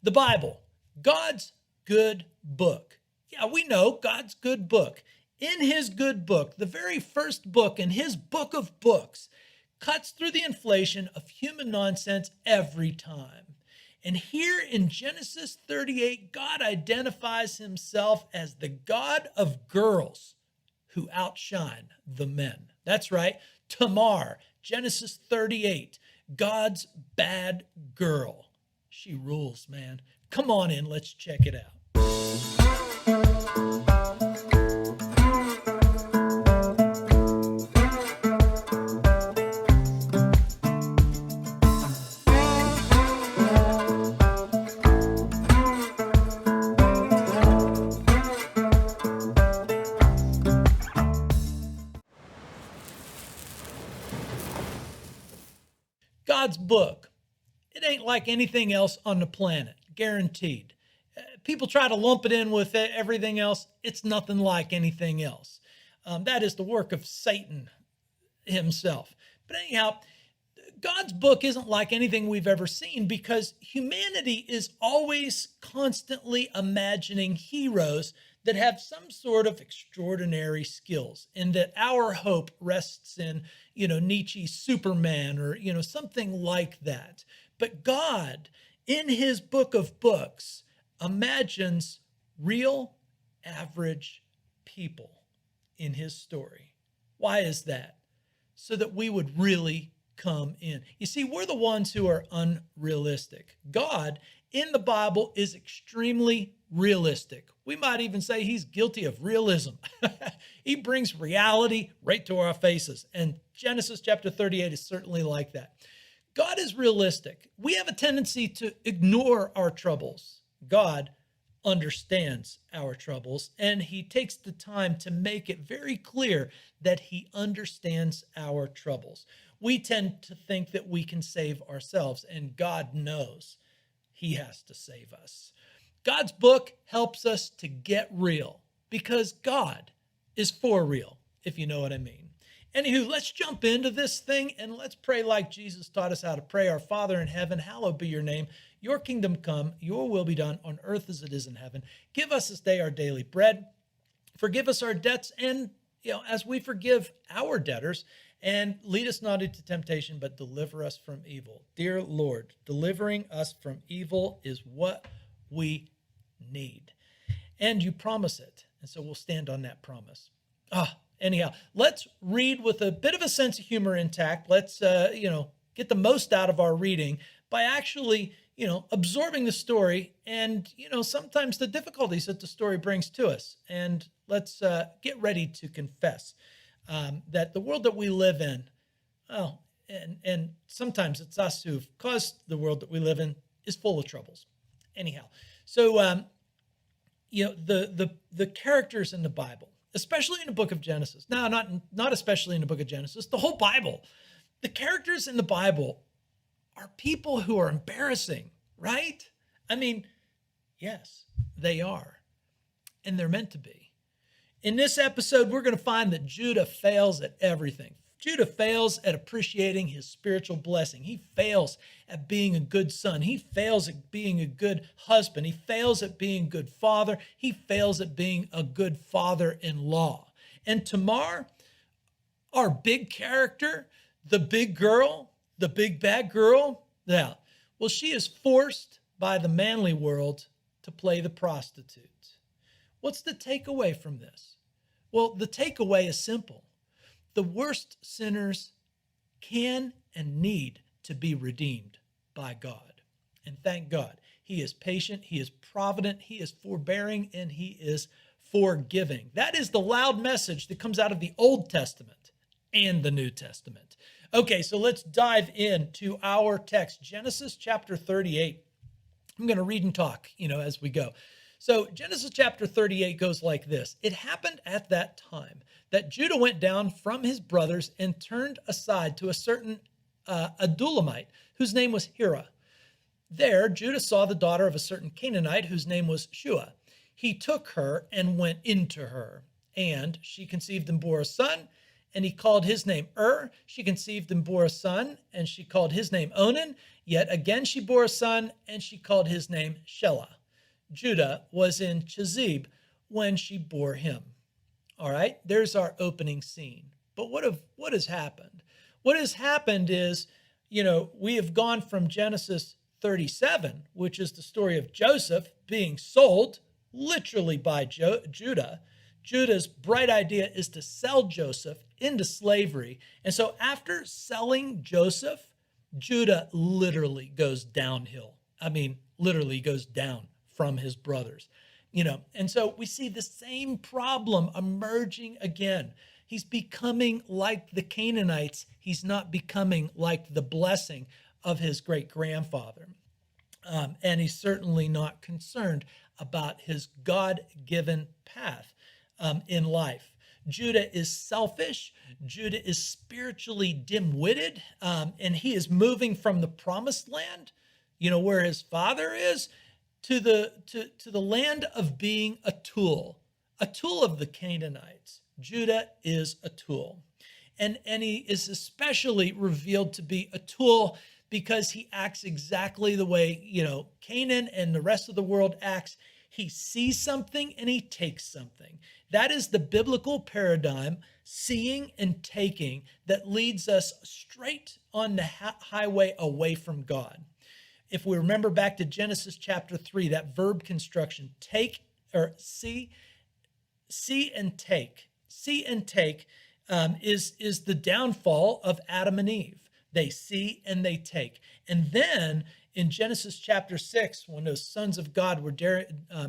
The Bible, God's good book. Yeah, we know God's good book. In his good book, the very first book in his book of books, cuts through the inflation of human nonsense every time. And here in Genesis 38, God identifies himself as the God of girls who outshine the men. That's right, Tamar, Genesis 38, God's bad girl. She rules, man. Come on in, let's check it out. God's book, it ain't like anything else on the planet, guaranteed. People try to lump it in with everything else. It's nothing like anything else. That is the work of Satan himself. But anyhow, God's book isn't like anything we've ever seen because humanity is always constantly imagining heroes that have some sort of extraordinary skills, and that our hope rests in, Nietzsche's Superman or, something like that. But God, in his book of books, imagines real, average people in his story. Why is that? So that we would really come in. You see, we're the ones who are unrealistic. God in the Bible is extremely realistic. We might even say he's guilty of realism. He brings reality right to our faces. And Genesis chapter 38 is certainly like that. God is realistic. We have a tendency to ignore our troubles. God understands our troubles, and he takes the time to make it very clear that he understands our troubles. We tend to think that we can save ourselves, and God knows he has to save us. God's book helps us to get real because God is for real, if you know what I mean. Anywho, let's jump into this thing and let's pray like Jesus taught us how to pray. Our Father in heaven, hallowed be your name. Your kingdom come, your will be done on earth as it is in heaven. Give us this day our daily bread. Forgive us our debts, and as we forgive our debtors, and lead us not into temptation, but deliver us from evil. Dear Lord, delivering us from evil is what we need. And you promise it. And so we'll stand on that promise. Anyhow, let's read with a bit of a sense of humor intact. Let's, get the most out of our reading by actually, absorbing the story and, sometimes the difficulties that the story brings to us. And let's get ready to confess that the world that we live in, and sometimes it's us who've caused the world that we live in, is full of troubles. Anyhow, so, the characters in the Bible, especially in the book of Genesis, no, not especially in the book of Genesis, the whole Bible, the characters in the Bible are people who are embarrassing, right? I mean, yes, they are. And they're meant to be. In this episode, we're going to find that Judah fails at everything. Judah fails at appreciating his spiritual blessing. He fails at being a good son. He fails at being a good husband. He fails at being a good father. He fails at being a good father-in-law. And Tamar, our big character, the big girl, the big bad girl, she is forced by the manly world to play the prostitute. What's the takeaway from this? Well, the takeaway is simple. The worst sinners can and need to be redeemed by God. And thank God, he is patient, he is provident, he is forbearing, and he is forgiving. That is the loud message that comes out of the Old Testament and the New Testament. Okay, so let's dive into our text, Genesis chapter 38. I'm going to read and talk, as we go. So Genesis chapter 38 goes like this. It happened at that time that Judah went down from his brothers and turned aside to a certain Adullamite, whose name was Hira. There Judah saw the daughter of a certain Canaanite, whose name was Shua. He took her and went into her, and she conceived and bore a son, and he called his name She conceived and bore a son, and she called his name Onan. Yet again she bore a son, and she called his name Shelah. Judah was in Chezib when she bore him. All right, there's our opening scene. But what has happened? What has happened is, we have gone from Genesis 37, which is the story of Joseph being sold literally by Judah. Judah's bright idea is to sell Joseph into slavery. And so after selling Joseph, Judah literally goes downhill. I mean, literally goes down from his brothers. And so we see the same problem emerging again. He's becoming like the Canaanites. He's not becoming like the blessing of his great-grandfather. And he's certainly not concerned about his God-given path in life. Judah is selfish. Judah is spiritually dim-witted. And he is moving from the promised land, where his father is, to the land of being a tool of the Canaanites. Judah is a tool. And he is especially revealed to be a tool because he acts exactly the way, Canaan and the rest of the world acts. He sees something and he takes something. That is the biblical paradigm, seeing and taking, that leads us straight on the highway away from God. If we remember back to Genesis chapter 3, that verb construction, take or see and take. See and take is the downfall of Adam and Eve. They see and they take. And then in Genesis chapter 6, when those sons of God were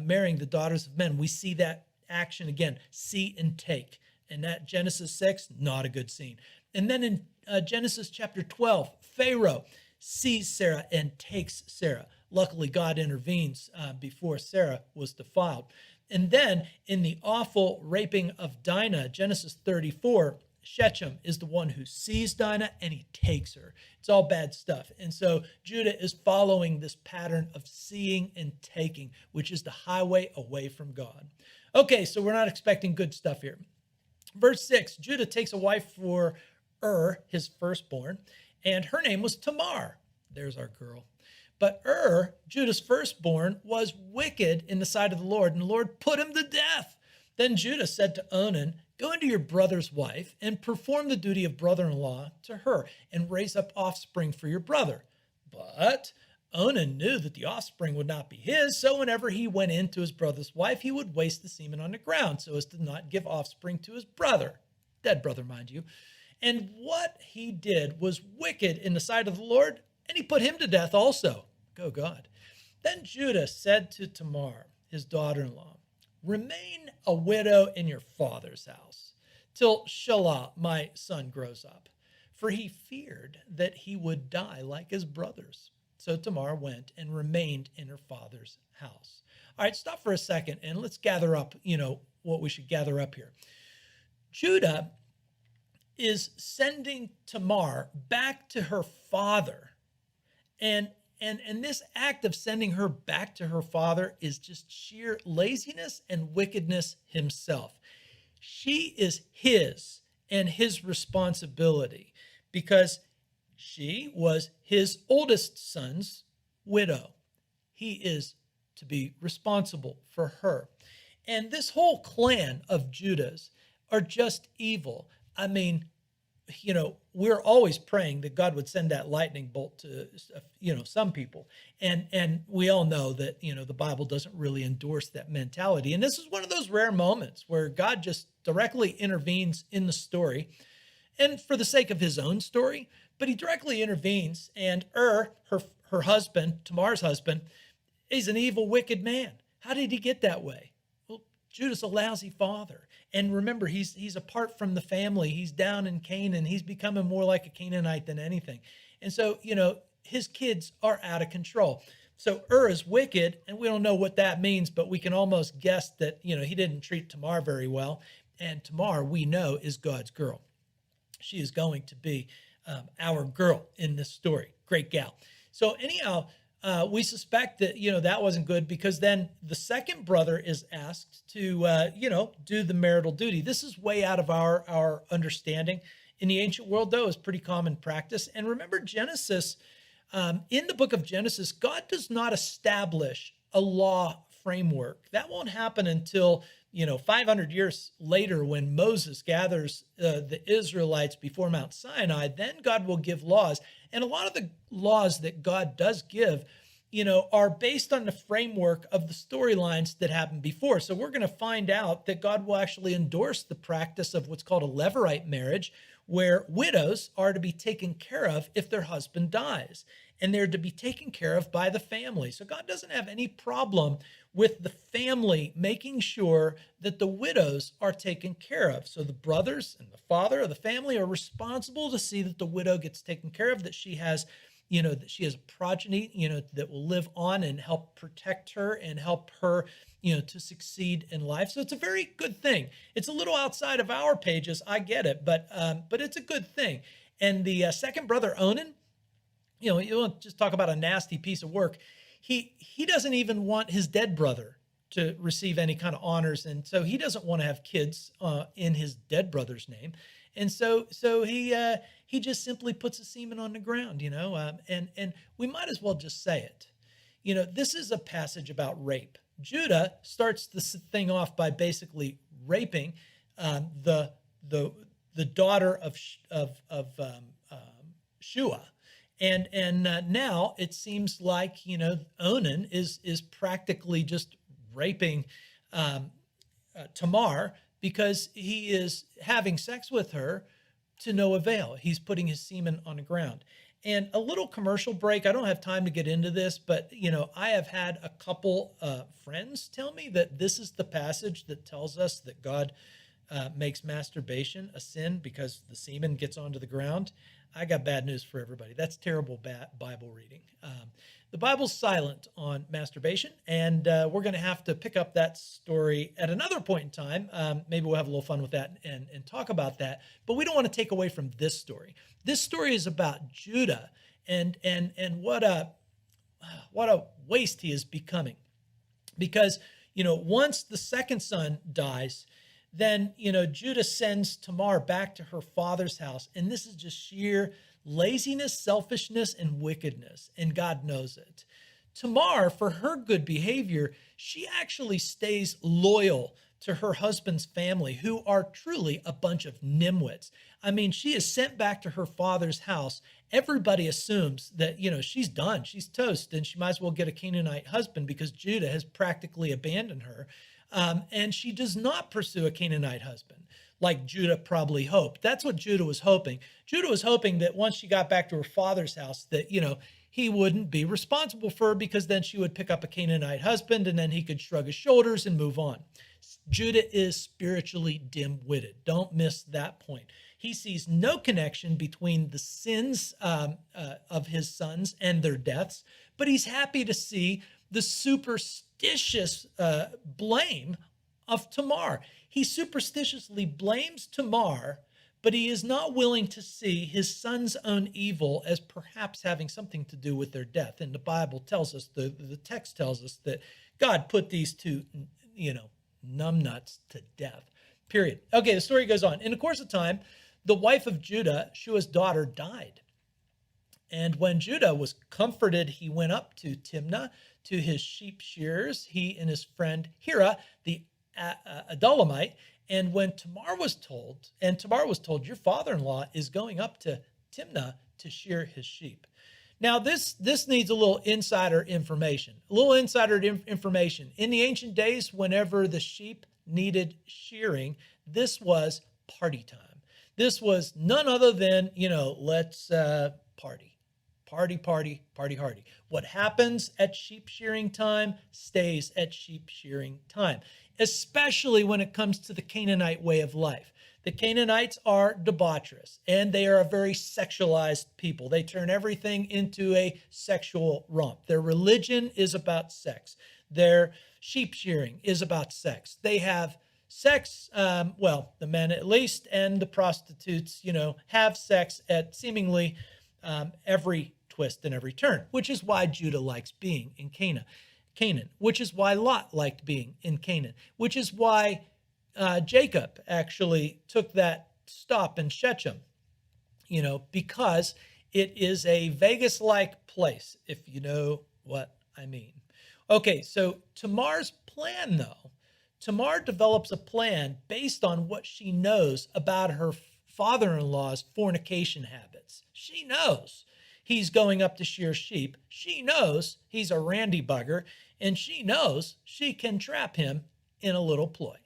marrying the daughters of men, we see that action again, see and take. And that Genesis 6, not a good scene. And then in Genesis chapter 12, Pharaoh sees Sarah and takes Sarah. Luckily, God intervenes before Sarah was defiled. And then in the awful raping of Dinah, Genesis 34, Shechem is the one who sees Dinah and he takes her. It's all bad stuff. And so Judah is following this pattern of seeing and taking, which is the highway away from God. Okay, so we're not expecting good stuff here. Verse 6, Judah takes a wife for his firstborn, and her name was Tamar. There's our girl. But Judah's firstborn, was wicked in the sight of the Lord, and the Lord put him to death. Then Judah said to Onan, go into your brother's wife and perform the duty of brother-in-law to her and raise up offspring for your brother. But Onan knew that the offspring would not be his, so whenever he went in to his brother's wife, he would waste the semen on the ground so as to not give offspring to his brother. Dead brother, mind you. And what he did was wicked in the sight of the Lord, and he put him to death also. Go God. Then Judah said to Tamar, his daughter-in-law, remain a widow in your father's house till Shelah, my son, grows up. For he feared that he would die like his brothers. So Tamar went and remained in her father's house. All right, stop for a second and let's gather up, what we should gather up here. Judah is sending Tamar back to her father. And this act of sending her back to her father is just sheer laziness and wickedness himself. She is his and his responsibility because she was his oldest son's widow. He is to be responsible for her. And this whole clan of Judah's are just evil. I mean, we're always praying that God would send that lightning bolt to, some people. And we all know that, the Bible doesn't really endorse that mentality. And this is one of those rare moments where God just directly intervenes in the story and for the sake of his own story, but he directly intervenes. And her husband, Tamar's husband, is an evil, wicked man. How did he get that way? Well, Judah's a lousy father. And remember, he's apart from the family. He's down in Canaan. He's becoming more like a Canaanite than anything. And so, his kids are out of control. So is wicked, and we don't know what that means, but we can almost guess that, he didn't treat Tamar very well. And Tamar, we know, is God's girl. She is going to be our girl in this story. Great gal. So anyhow, we suspect that, that wasn't good, because then the second brother is asked to, do the marital duty. This is way out of our understanding. In the ancient world, though, is pretty common practice. And remember, Genesis, in the book of Genesis, God does not establish a law framework. That won't happen until 500 years later, when Moses gathers the Israelites before Mount Sinai. Then God will give laws. And a lot of the laws that God does give, are based on the framework of the storylines that happened before. So we're going to find out that God will actually endorse the practice of what's called a Levirate marriage, where widows are to be taken care of if their husband dies, and they're to be taken care of by the family. So God doesn't have any problem with the family making sure that the widows are taken care of. So the brothers and the father of the family are responsible to see that the widow gets taken care of, that she has a progeny, that will live on and help protect her and help her, to succeed in life. So it's a very good thing. It's a little outside of our pages, I get it, but it's a good thing. And the second brother, Onan, you don't just talk about a nasty piece of work. He doesn't even want his dead brother to receive any kind of honors, and so he doesn't want to have kids in his dead brother's name. And so he just simply puts the semen on the ground, and we might as well just say it. This is a passage about rape. Judah starts this thing off by basically raping the daughter of Shua. And now it seems like, Onan is practically just raping Tamar, because he is having sex with her to no avail. He's putting his semen on the ground. And a little commercial break. I don't have time to get into this, but, I have had a couple friends tell me that this is the passage that tells us that God makes masturbation a sin because the semen gets onto the ground. I got bad news for everybody. That's terrible Bible reading. The Bible's silent on masturbation, and we're going to have to pick up that story at another point in time. Maybe we'll have a little fun with that and talk about that. But we don't want to take away from this story. This story is about Judah and what a waste he is becoming. Because, once the second son dies, then, Judah sends Tamar back to her father's house. And this is just sheer laziness, selfishness, and wickedness. And God knows it. Tamar, for her good behavior, she actually stays loyal to her husband's family, who are truly a bunch of nimwits. I mean, she is sent back to her father's house. Everybody assumes that, she's done. She's toast, and she might as well get a Canaanite husband because Judah has practically abandoned her. And she does not pursue a Canaanite husband like Judah probably hoped. That's what Judah was hoping. Judah was hoping that once she got back to her father's house, that, he wouldn't be responsible for her, because then she would pick up a Canaanite husband and then he could shrug his shoulders and move on. Judah is spiritually dim-witted. Don't miss that point. He sees no connection between the sins of his sons and their deaths, but he's happy to see the superstitious blame of Tamar. He superstitiously blames Tamar, but he is not willing to see his son's own evil as perhaps having something to do with their death. And the Bible tells us, the text tells us, that God put these two, numbnuts to death, period. Okay, the story goes on. In the course of time, the wife of Judah, Shua's daughter, died. And when Judah was comforted, he went up to Timnah to his sheep shearers, he and his friend Hira, the Adullamite. And when Tamar was told, your father-in-law is going up to Timnah to shear his sheep. Now, this needs a little insider information. Information. In the ancient days, whenever the sheep needed shearing, this was party time. This was none other than, let's party. Party, hardy. What happens at sheep shearing time stays at sheep shearing time, especially when it comes to the Canaanite way of life. The Canaanites are debaucherous, and they are a very sexualized people. They turn everything into a sexual romp. Their religion is about sex. Their sheep shearing is about sex. They have sex, the men at least, and the prostitutes, have sex at seemingly every twist and every turn, which is why Judah likes being in Canaan, which is why Lot liked being in Canaan, which is why Jacob actually took that stop in Shechem, because it is a Vegas-like place, if you know what I mean. Okay, so Tamar's plan, though, Tamar develops a plan based on what she knows about her father-in-law's fornication habits. She knows he's going up to shear sheep. She knows he's a randy bugger, and she knows she can trap him in a little ploy.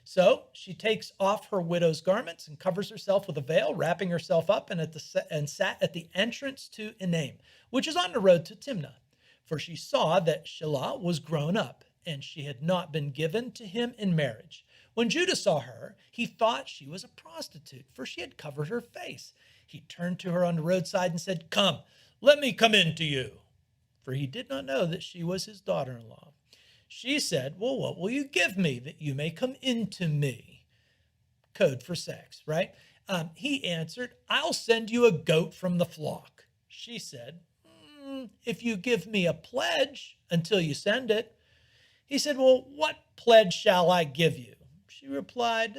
So she takes off her widow's garments and covers herself with a veil, wrapping herself up and sat at the entrance to Enaim, which is on the road to Timnah. For she saw that Shelah was grown up, and she had not been given to him in marriage. When Judah saw her, he thought she was a prostitute, for she had covered her face. He turned to her on the roadside and said, "Come, let me come in to you." For he did not know that she was his daughter-in-law. She said, "Well, what will you give me that you may come into me?" Code for sex, right? He answered, "I'll send you a goat from the flock." She said, "If you give me a pledge until you send it." He said, "Well, what pledge shall I give you?" She replied,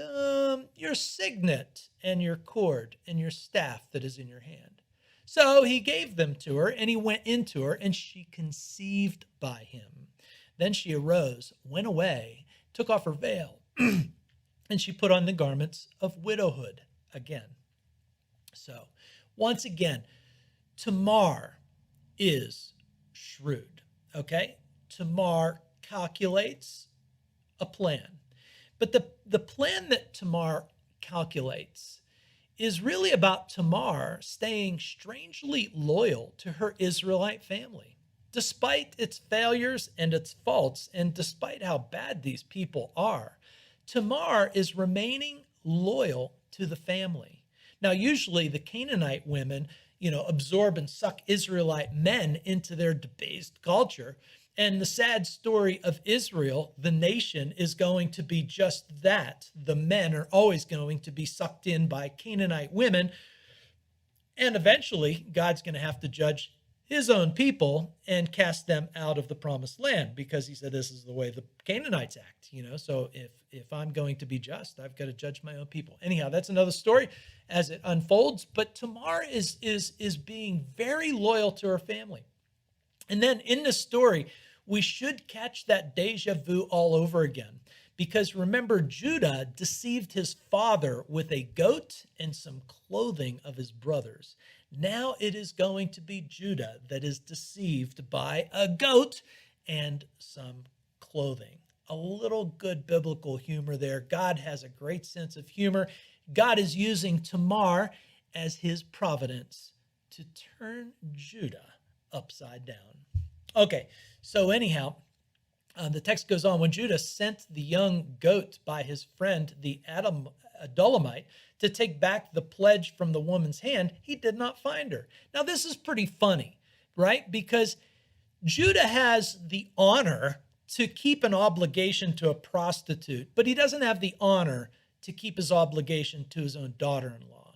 "Your signet and your cord and your staff that is in your hand." So he gave them to her, and he went into her, and she conceived by him. Then she arose, went away, took off her veil, and she put on the garments of widowhood again. So, once again, Tamar is shrewd, okay? Tamar calculates a plan. But the plan that Tamar calculates is really about Tamar staying strangely loyal to her Israelite family. Despite its failures and its faults, and despite how bad these people are, Tamar is remaining loyal to the family. Now, usually the Canaanite women, absorb and suck Israelite men into their debased culture. And the sad story of Israel, the nation, is going to be just that. The men are always going to be sucked in by Canaanite women. And eventually, God's going to have to judge his own people and cast them out of the promised land, because he said this is the way the Canaanites act, So if I'm going to be just, I've got to judge my own people. Anyhow, that's another story as it unfolds. But Tamar is being very loyal to her family. And then in this story, we should catch that deja vu all over again. Because remember, Judah deceived his father with a goat and some clothing of his brothers. Now it is going to be Judah that is deceived by a goat and some clothing. A little good biblical humor there. God has a great sense of humor. God is using Tamar as his providence to turn Judah upside down. Okay, so anyhow, the text goes on. When Judah sent the young goat by his friend, the Adullamite, to take back the pledge from the woman's hand, he did not find her. Now, this is pretty funny, right? Because Judah has the honor to keep an obligation to a prostitute, but he doesn't have the honor to keep his obligation to his own daughter-in-law.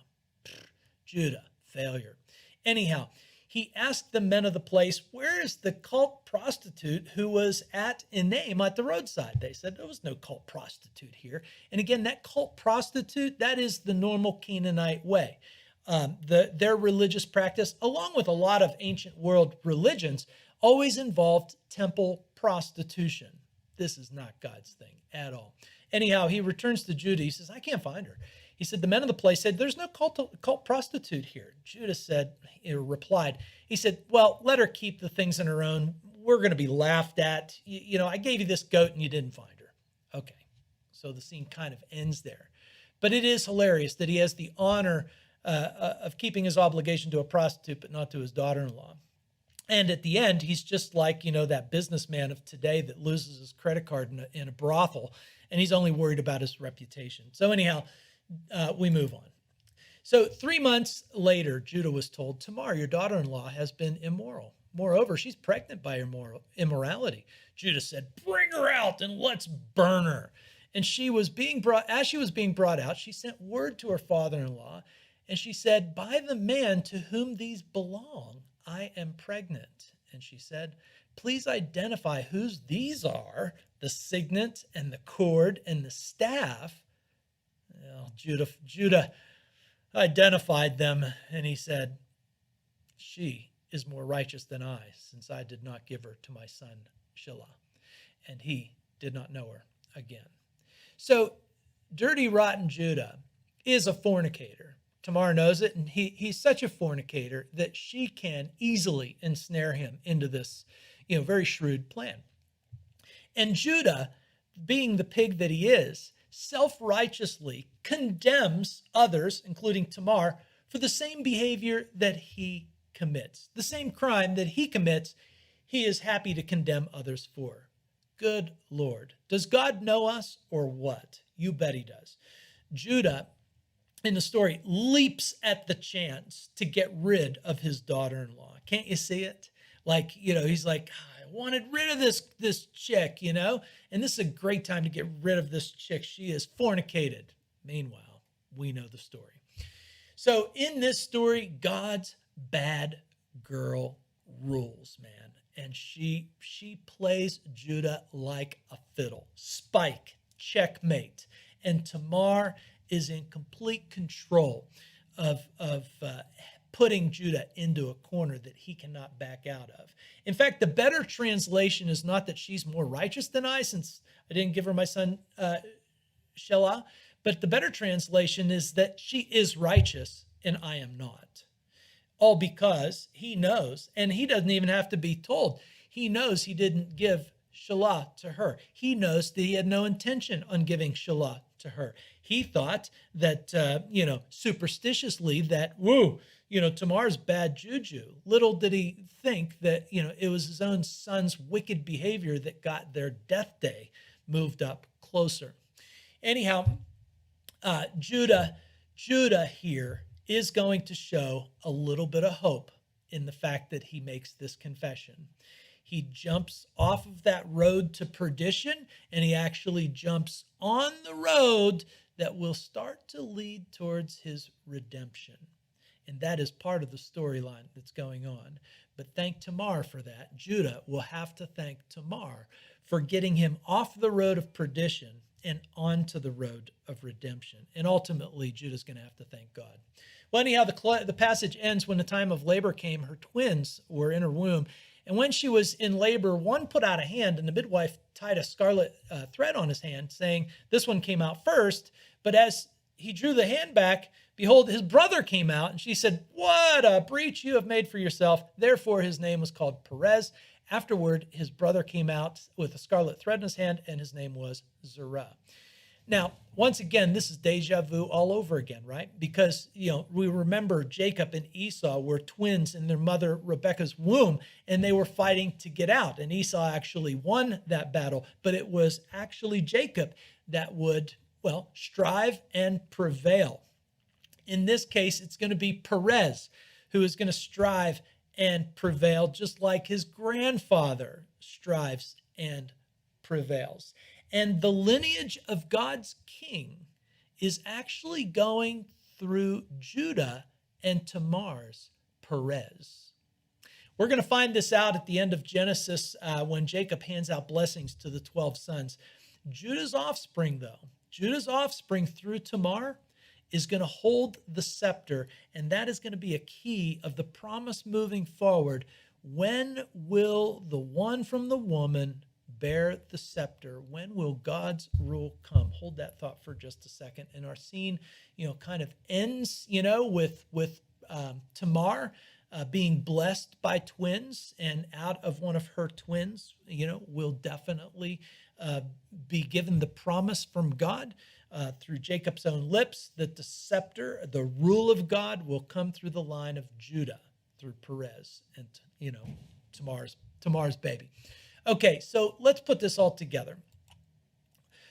Judah, failure. Anyhow, he asked the men of the place, "Where is the cult prostitute who was at Enaim at the roadside?" They said, "There was no cult prostitute here." And again, that cult prostitute, that is the normal Canaanite way. Their religious practice, along with a lot of ancient world religions, always involved temple prostitution. This is not God's thing at all. Anyhow, he returns to Judah. He says, "I can't find her." He said, the men of the place said, "There's no cult prostitute here." Judah replied, he said, "Well, let her keep the things in her own. We're going to be laughed at. I gave you this goat and you didn't find her." Okay, so the scene kind of ends there. But it is hilarious that he has the honor of keeping his obligation to a prostitute, but not to his daughter-in-law. And at the end, he's just like, that businessman of today that loses his credit card in a brothel, and he's only worried about his reputation. So anyhow, we move on. So 3 months later, Judah was told, "Tamar, your daughter-in-law, has been immoral. Moreover, she's pregnant by immorality." Judah said, "Bring her out and let's burn her." And as she was being brought out, she sent word to her father-in-law, and she said, "By the man to whom these belong, I am pregnant. And she said, please identify whose these are, the signet and the cord and the staff. Well, Judah identified them, and he said, she is more righteous than I, since I did not give her to my son Shelah. And he did not know her again. So dirty, rotten Judah is a fornicator. Tamar knows it, and he's such a fornicator that she can easily ensnare him into this, very shrewd plan. And Judah, being the pig that he is, self-righteously condemns others, including Tamar, for the same behavior that he commits. The same crime that he commits, he is happy to condemn others for. Good Lord. Does God know us or what? You bet he does. Judah, in the story, leaps at the chance to get rid of his daughter-in-law. Can't you see it? Like, he's like, I wanted rid of this chick, and this is a great time to get rid of this chick. She is fornicated. Meanwhile, we know the story. So in this story, God's bad girl rules, man. And she plays Judah like a fiddle. Spike, checkmate. And Tamar is in complete control of putting Judah into a corner that he cannot back out of. In fact, the better translation is not that she's more righteous than I, since I didn't give her my son Shelah, but the better translation is that she is righteous and I am not. All because he knows, and he doesn't even have to be told, he knows he didn't give Shelah to her. He knows that he had no intention on giving Shelah to her. He thought that, superstitiously that, Tamar's bad juju. Little did he think that, it was his own son's wicked behavior that got their death day moved up closer. Anyhow, Judah here is going to show a little bit of hope in the fact that he makes this confession. He jumps off of that road to perdition, and he actually jumps on the road that will start to lead towards his redemption. And that is part of the storyline that's going on. But thank Tamar for that. Judah will have to thank Tamar for getting him off the road of perdition and onto the road of redemption. And ultimately, Judah's going to have to thank God. Well, anyhow, the passage ends when the time of labor came. Her twins were in her womb. And when she was in labor, one put out a hand, and the midwife tied a scarlet thread on his hand, saying, this one came out first. But as he drew the hand back, behold, his brother came out, and she said, what a breach you have made for yourself. Therefore, his name was called Perez. Afterward, his brother came out with a scarlet thread in his hand, and his name was Zerah. Now, once again, this is deja vu all over again, right? Because, we remember Jacob and Esau were twins in their mother Rebekah's womb, and they were fighting to get out. And Esau actually won that battle, but it was actually Jacob that would, strive and prevail. In this case, it's going to be Perez who is going to strive and prevail, just like his grandfather strives and prevails. And the lineage of God's king is actually going through Judah and Tamar's Perez. We're going to find this out at the end of Genesis when Jacob hands out blessings to the 12 sons. Judah's offspring through Tamar is going to hold the scepter, and that is going to be a key of the promise moving forward. When will the one from the woman bear the scepter? When will God's rule come? Hold that thought for just a second. And our scene, kind of ends, with Tamar being blessed by twins, and out of one of her twins, will definitely be given the promise from God through Jacob's own lips that the scepter, the rule of God, will come through the line of Judah, through Perez and, Tamar's baby. Okay, so let's put this all together.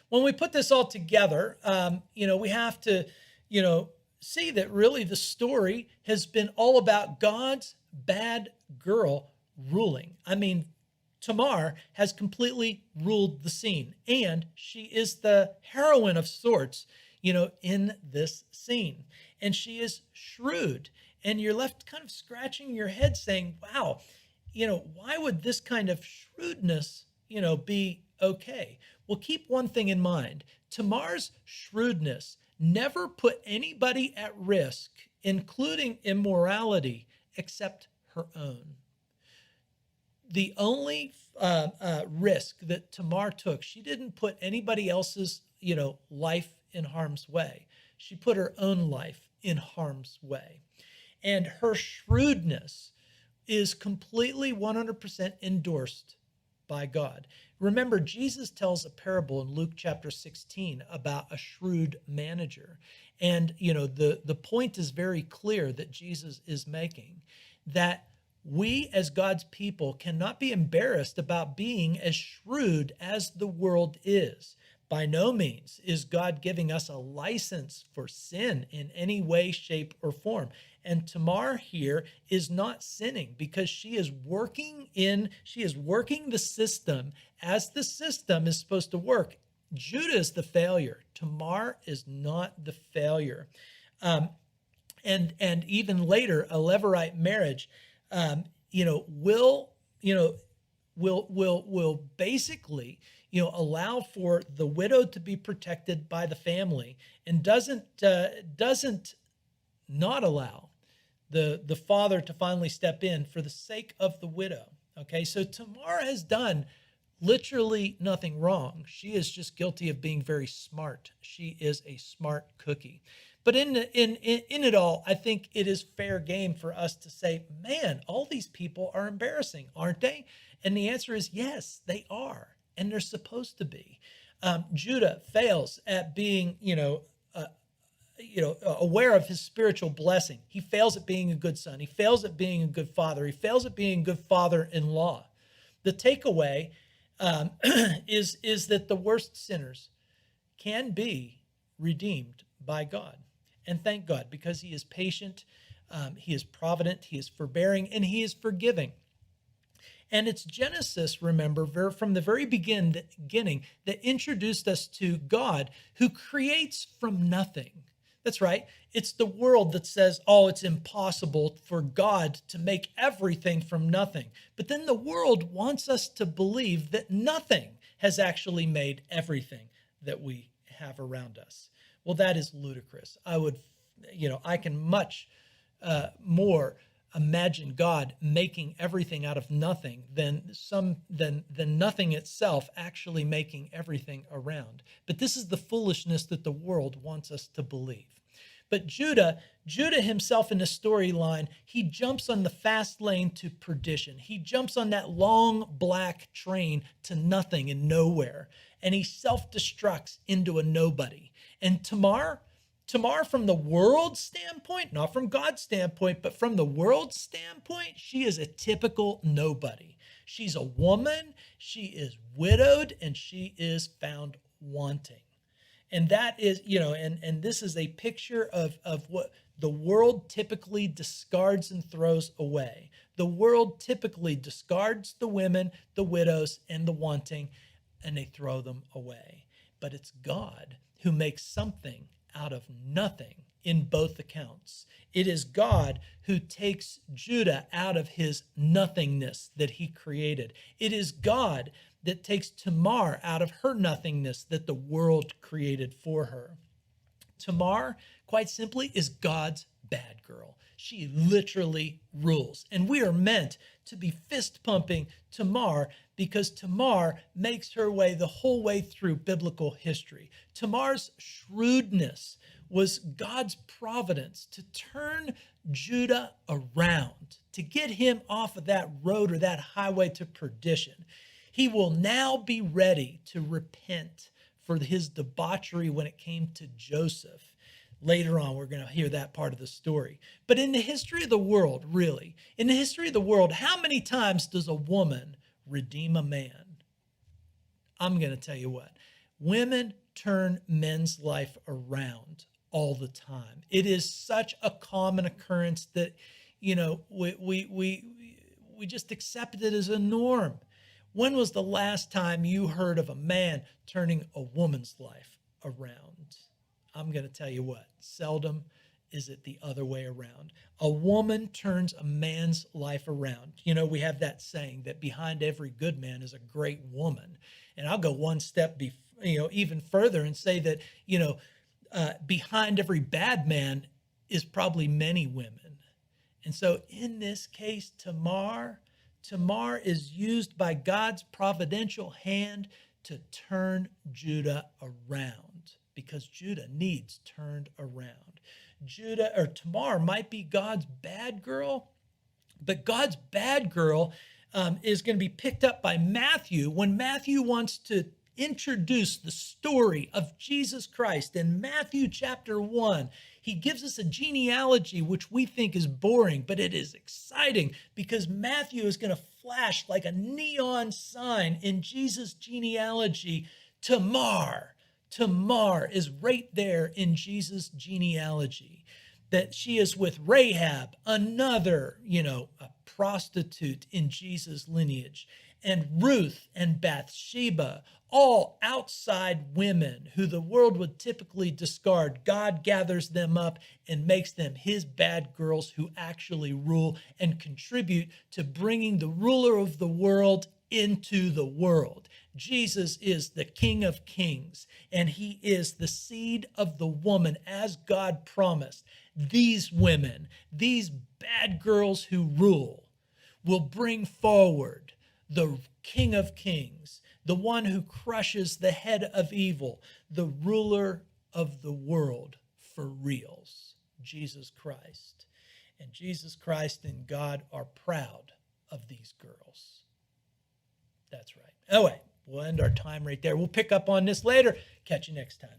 When we put this all together, we have to, see that really the story has been all about God's bad girl ruling. I mean, Tamar has completely ruled the scene, and she is the heroine of sorts, in this scene. And she is shrewd, And you're left kind of scratching your head saying, wow, why would this kind of shrewdness, be okay? Well, keep one thing in mind. Tamar's shrewdness never put anybody at risk, including immorality, except her own. The only risk that Tamar took, she didn't put anybody else's, life in harm's way. She put her own life in harm's way. And her shrewdness is completely 100% endorsed by God. Remember, Jesus tells a parable in Luke chapter 16 about a shrewd manager. And, the point is very clear that Jesus is making, that we as God's people cannot be embarrassed about being as shrewd as the world is. By no means is God giving us a license for sin in any way, shape, or form. And Tamar here is not sinning because she is working the system as the system is supposed to work. Judah is the failure. Tamar is not the failure. And even later, a Levirate marriage, will basically, allow for the widow to be protected by the family, and doesn't not allow the father to finally step in for the sake of the widow. Okay, so Tamar has done literally nothing wrong. She is just guilty of being very smart. She is a smart cookie. But in it all, I think it is fair game for us to say, man, all these people are embarrassing, aren't they? And the answer is yes, they are, and they're supposed to be. Judah fails at being, aware of his spiritual blessing. He fails at being a good son. He fails at being a good father. He fails at being a good father-in-law. The takeaway is that the worst sinners can be redeemed by God. And thank God, because he is patient, he is provident, he is forbearing, and he is forgiving. And it's Genesis, remember, from the very beginning that introduced us to God, who creates from nothing. That's right. It's the world that says, oh, it's impossible for God to make everything from nothing. But then the world wants us to believe that nothing has actually made everything that we have around us. Well, that is ludicrous. I can much more imagine God making everything out of nothing than nothing itself actually making everything around. But this is the foolishness that the world wants us to believe. But Judah himself in the storyline, he jumps on the fast lane to perdition. He jumps on that long black train to nothing and nowhere, and he self-destructs into a nobody. And Tamar, from the world's standpoint, not from God's standpoint, but from the world's standpoint, she is a typical nobody. She's a woman, she is widowed, and she is found wanting. And that is, and this is a picture of what the world typically discards and throws away. The world typically discards the women, the widows, and the wanting, and they throw them away. But it's God who makes something out of nothing in both accounts. It is God who takes Judah out of his nothingness that he created. It is God that takes Tamar out of her nothingness that the world created for her. Tamar, quite simply, is God's bad girl. She literally rules. And we are meant to be fist pumping Tamar because Tamar makes her way the whole way through biblical history. Tamar's shrewdness was God's providence to turn Judah around, to get him off of that road or that highway to perdition. He will now be ready to repent for his debauchery when it came to Joseph. Later on, we're going to hear that part of the story. But in the history of the world, really, in the history of the world, how many times does a woman redeem a man? I'm going to tell you what. Women turn men's life around all the time. It is such a common occurrence that, we just accept it as a norm. When was the last time you heard of a man turning a woman's life around? I'm going to tell you what, seldom is it the other way around? A woman turns a man's life around. You know, we have that saying that behind every good man is a great woman. And I'll go one step, even further and say that, behind every bad man is probably many women. And so in this case, Tamar is used by God's providential hand to turn Judah around, because Judah needs turned around. Tamar might be God's bad girl, but God's bad girl is going to be picked up by Matthew when Matthew wants to introduce the story of Jesus Christ. In Matthew chapter 1, he gives us a genealogy which we think is boring, but it is exciting because Matthew is going to flash like a neon sign in Jesus' genealogy. Tamar is right there in Jesus' genealogy, that she is with Rahab, another, a prostitute in Jesus' lineage, and Ruth and Bathsheba, all outside women who the world would typically discard. God gathers them up and makes them his bad girls who actually rule and contribute to bringing the ruler of the world into the world. Jesus is the King of Kings, and he is the seed of the woman as God promised. These women, these bad girls who rule, will bring forward the King of Kings, the one who crushes the head of evil, the ruler of the world for reals, Jesus Christ. And Jesus Christ and God are proud of these girls. That's right. Anyway, we'll end our time right there. We'll pick up on this later. Catch you next time.